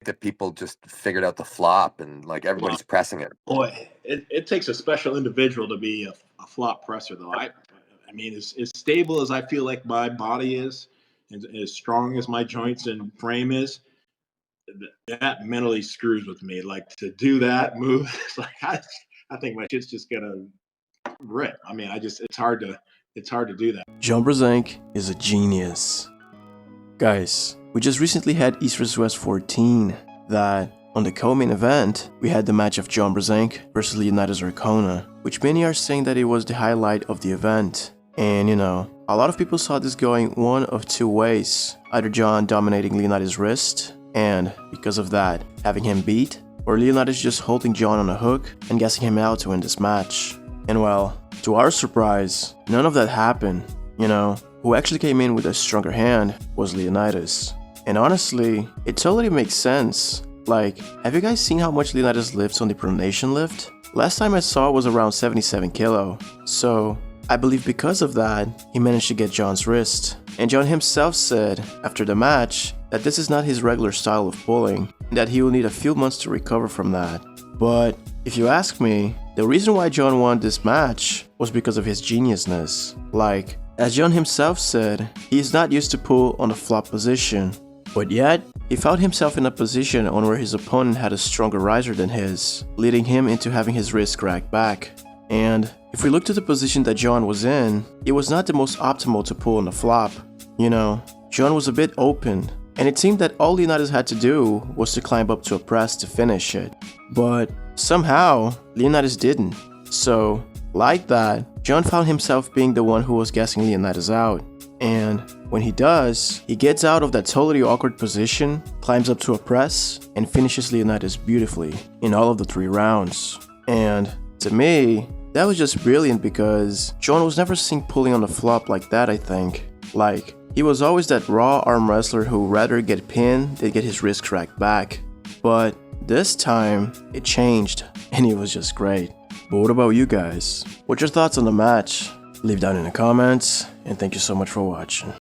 that people just figured out the flop and like everybody's pressing it. Boy, it takes a special individual to be a flop presser, though. I mean, as stable as I feel like my body is, and as strong as my joints and frame is, that mentally screws with me. Like to do that move, it's like I think my shit's just gonna rip. I mean, it's hard to do that. John Brzenk is a genius. Guys, we just recently had East vs West 14 that on the co-main event, we had the match of John Brzenk versus Leonidas Arkona, which many are saying that it was the highlight of the event. And you know, a lot of people saw this going one of two ways, either John dominating Leonidas' wrist, and because of that, having him beat, or Leonidas just holding John on a hook and gassing him out to win this match. And well, to our surprise, none of that happened. You know, who actually came in with a stronger hand was Leonidas. And honestly, it totally makes sense. Like, have you guys seen how much Leonidas lifts on the pronation lift? Last time I saw it was around 77 kilo. So, I believe because of that, he managed to get John's wrist. And John himself said, after the match, that this is not his regular style of pulling, and that he will need a few months to recover from that. But, if you ask me, the reason why John won this match was because of his geniusness. Like, as John himself said, he is not used to pull on a flop position. But yet, he found himself in a position on where his opponent had a stronger riser than his, leading him into having his wrist cracked back. And if we look to the position that John was in, it was not the most optimal to pull on the flop. You know, John was a bit open, and it seemed that all Leonidas had to do was to climb up to a press to finish it. But somehow, Leonidas didn't. So, like that, John found himself being the one who was gassing Leonidas out. And when he does, he gets out of that totally awkward position, climbs up to a press, and finishes Leonidas beautifully in all of the 3 rounds. And to me, that was just brilliant because John was never seen pulling on the flop like that, I think. Like, he was always that raw arm wrestler who would rather get pinned than get his wrist cracked back. But this time, it changed, and it was just great. But what about you guys? What's your thoughts on the match? Leave down in the comments, and thank you so much for watching.